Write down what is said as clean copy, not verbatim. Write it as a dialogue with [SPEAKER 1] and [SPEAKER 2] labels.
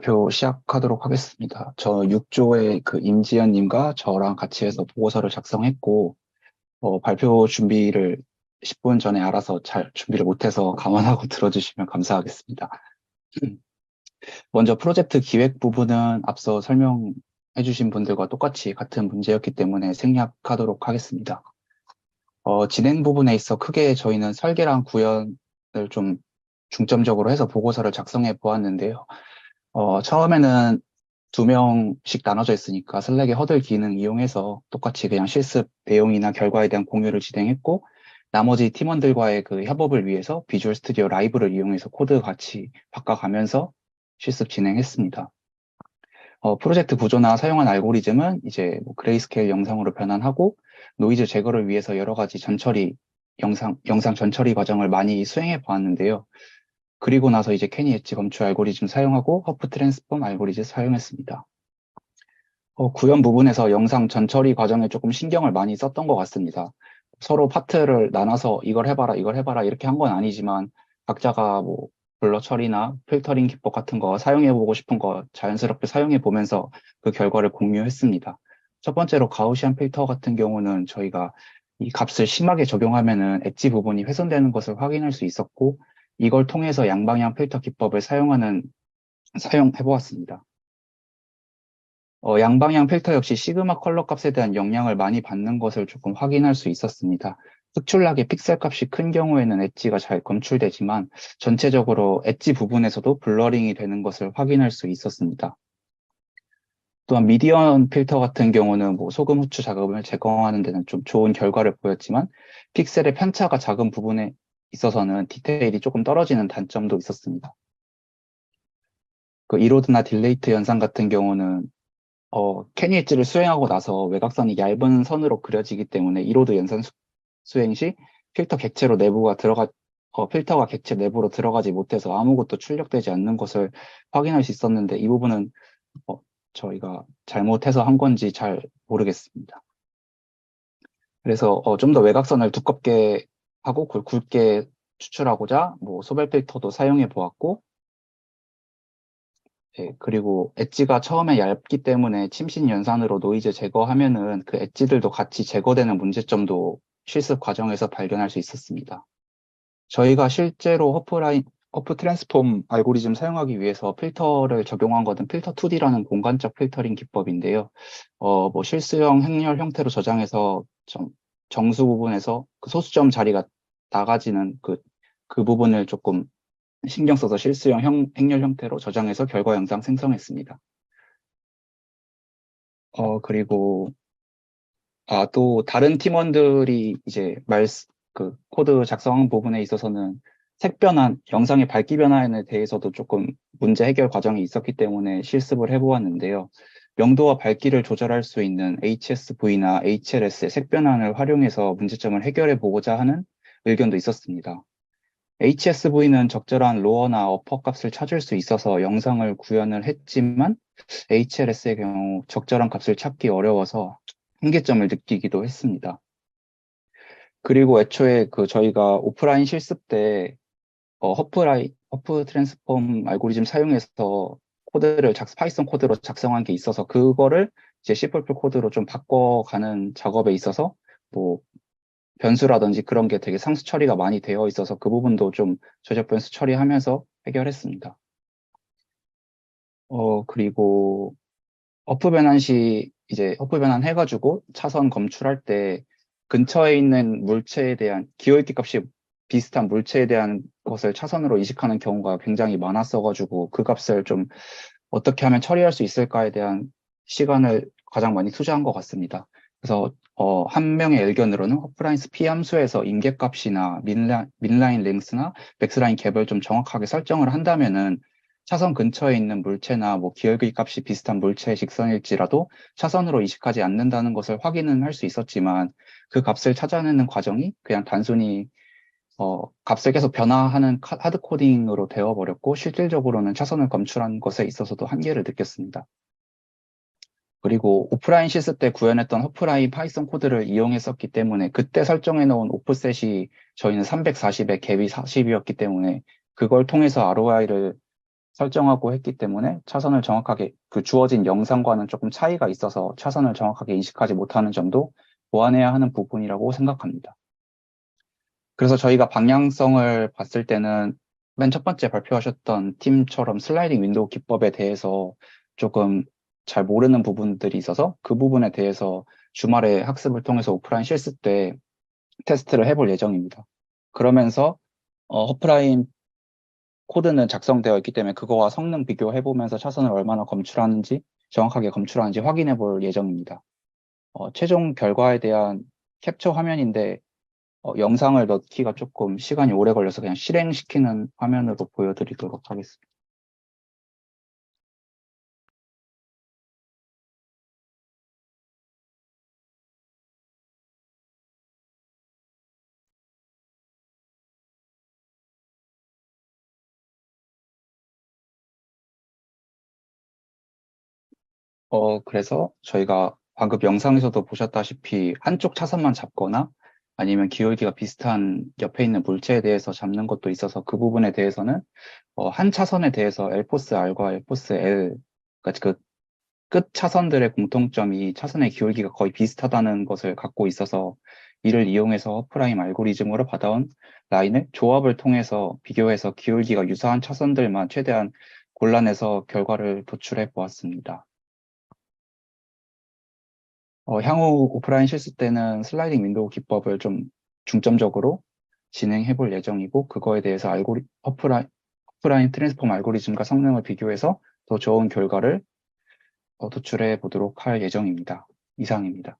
[SPEAKER 1] 발표 시작하도록 하겠습니다. 저 6조의 그 임지연님과 저랑 같이 해서 보고서를 작성했고, 발표 준비를 10분 전에 알아서 잘 준비를 못해서 감안하고 들어주시면 감사하겠습니다. 먼저 프로젝트 기획 부분은 앞서 설명해주신 분들과 똑같이 같은 문제였기 때문에 생략하도록 하겠습니다. 진행 부분에 있어 크게 저희는 설계랑 구현을 좀 중점적으로 해서 보고서를 작성해 보았는데요. 처음에는 2명씩 나눠져 있으니까 슬랙의 허들 기능 이용해서 똑같이 그냥 실습 내용이나 결과에 대한 공유를 진행했고, 나머지 팀원들과의 그 협업을 위해서 비주얼 스튜디오 라이브를 이용해서 코드 같이 바꿔가면서 실습 진행했습니다. 프로젝트 구조나 사용한 알고리즘은 이제 뭐 그레이스케일 영상으로 변환하고, 노이즈 제거를 위해서 여러 가지 영상 전처리 과정을 많이 수행해 보았는데요. 그리고 나서 이제 캐니 엣지 검출 알고리즘 사용하고 허프 트랜스폼 알고리즘 사용했습니다. 구현 부분에서 영상 전처리 과정에 조금 신경을 많이 썼던 것 같습니다. 서로 파트를 나눠서 이걸 해봐라, 이걸 해봐라 이렇게 한 건 아니지만 각자가 뭐 블러 처리나 필터링 기법 같은 거 사용해보고 싶은 거 자연스럽게 사용해보면서 그 결과를 공유했습니다. 첫 번째로 가우시안 필터 같은 경우는 저희가 이 값을 심하게 적용하면은 엣지 부분이 훼손되는 것을 확인할 수 있었고, 이걸 통해서 양방향 필터 기법을 사용해보았습니다. 양방향 필터 역시 시그마 컬러 값에 대한 영향을 많이 받는 것을 조금 확인할 수 있었습니다. 특출나게 픽셀 값이 큰 경우에는 엣지가 잘 검출되지만 전체적으로 엣지 부분에서도 블러링이 되는 것을 확인할 수 있었습니다. 또한 미디언 필터 같은 경우는 뭐 소금 후추 자금을 제거하는 데는 좀 좋은 결과를 보였지만 픽셀의 편차가 작은 부분에 있어서는 디테일이 조금 떨어지는 단점도 있었습니다. 그 이로드나 딜레이트 현상 같은 경우는 캐니 엣지를 수행하고 나서 외곽선이 얇은 선으로 그려지기 때문에 이로드 연산 수행 시 필터가 객체 내부로 들어가지 못해서 아무것도 출력되지 않는 것을 확인할 수 있었는데 이 부분은 저희가 잘못해서 한 건지 잘 모르겠습니다. 그래서 좀 더 외곽선을 두껍게 하고 굵게 추출하고자 뭐 소벨 필터도 사용해 보았고, 예, 그리고 엣지가 처음에 얇기 때문에 침신 연산으로 노이즈 제거하면은 그 엣지들도 같이 제거되는 문제점도 실습 과정에서 발견할 수 있었습니다. 저희가 실제로 허프 트랜스폼 알고리즘 사용하기 위해서 필터를 적용한 것은 필터 2D라는 공간적 필터링 기법인데요. 뭐 실수형 행렬 형태로 저장해서 정수 부분에서 그 소수점 자리가 나가지는 그 부분을 조금 신경 써서 실수형 행렬 형태로 저장해서 결과 영상 생성했습니다. 그리고, 또 다른 팀원들이 이제 그 코드 작성 부분에 있어서는 색 변환, 영상의 밝기 변화에 대해서도 조금 문제 해결 과정이 있었기 때문에 실습을 해보았는데요. 명도와 밝기를 조절할 수 있는 HSV나 HLS의 색 변환을 활용해서 문제점을 해결해 보고자 하는 의견도 있었습니다. HSV는 적절한 로어나 어퍼 값을 찾을 수 있어서 영상을 구현을 했지만 HLS의 경우 적절한 값을 찾기 어려워서 한계점을 느끼기도 했습니다. 그리고 애초에 저희가 오프라인 실습 때 허프 트랜스폼 알고리즘 사용해서 파이썬 코드로 작성한 게 있어서 그거를 이제 C++ 코드로 좀 바꿔가는 작업에 있어서 뭐 변수라든지 그런 게 되게 상수 처리가 많이 되어 있어서 그 부분도 좀 저적 변수 처리하면서 해결했습니다. 그리고 허프 변환 해가지고 차선 검출할 때 근처에 있는 물체에 대한 기울기 값이 비슷한 물체에 대한 것을 차선으로 이식하는 경우가 굉장히 많았어가지고 그 값을 좀 어떻게 하면 처리할 수 있을까에 대한 시간을 가장 많이 투자한 것 같습니다. 그래서 한 명의 의견으로는 허프라인스 P 함수에서 임계값이나 민라인 랭스나 백스라인 갭을 좀 정확하게 설정을 한다면은 차선 근처에 있는 물체나 뭐 기울기 값이 비슷한 물체의 직선일지라도 차선으로 이식하지 않는다는 것을 확인은 할 수 있었지만 그 값을 찾아내는 과정이 그냥 단순히 값을 계속 변화하는 하드 코딩으로 되어버렸고 실질적으로는 차선을 검출한 것에 있어서도 한계를 느꼈습니다. 그리고 오프라인 실습 때 구현했던 허프라인 파이썬 코드를 이용했었기 때문에 그때 설정해 놓은 오프셋이 저희는 340에 갭이 40이었기 때문에 그걸 통해서 ROI를 설정하고 했기 때문에 차선을 정확하게 그 주어진 영상과는 조금 차이가 있어서 차선을 정확하게 인식하지 못하는 점도 보완해야 하는 부분이라고 생각합니다. 그래서 저희가 방향성을 봤을 때는 맨 첫 번째 발표하셨던 팀처럼 슬라이딩 윈도우 기법에 대해서 조금 잘 모르는 부분들이 있어서 그 부분에 대해서 주말에 학습을 통해서 오프라인 실습 때 테스트를 해볼 예정입니다. 그러면서 허프라인 코드는 작성되어 있기 때문에 그거와 성능 비교해보면서 차선을 얼마나 검출하는지, 정확하게 검출하는지 확인해 볼 예정입니다. 최종 결과에 대한 캡처 화면인데, 영상을 넣기가 조금 시간이 오래 걸려서 그냥 실행시키는 화면으로 보여드리도록 하겠습니다. 그래서 저희가 방금 영상에서도 보셨다시피 한쪽 차선만 잡거나 아니면 기울기가 비슷한 옆에 있는 물체에 대해서 잡는 것도 있어서 그 부분에 대해서는 한 차선에 대해서 엘포스 R과 엘포스 L, 그러니까 그 끝 차선들의 공통점이 차선의 기울기가 거의 비슷하다는 것을 갖고 있어서 이를 이용해서 허프라임 알고리즘으로 받아온 라인을 조합을 통해서 비교해서 기울기가 유사한 차선들만 최대한 골라내서 결과를 도출해 보았습니다. 향후 오프라인 실습 때는 슬라이딩 윈도우 기법을 좀 중점적으로 진행해 볼 예정이고, 그거에 대해서 허프라인 트랜스폼 알고리즘과 성능을 비교해서 더 좋은 결과를 도출해 보도록 할 예정입니다. 이상입니다.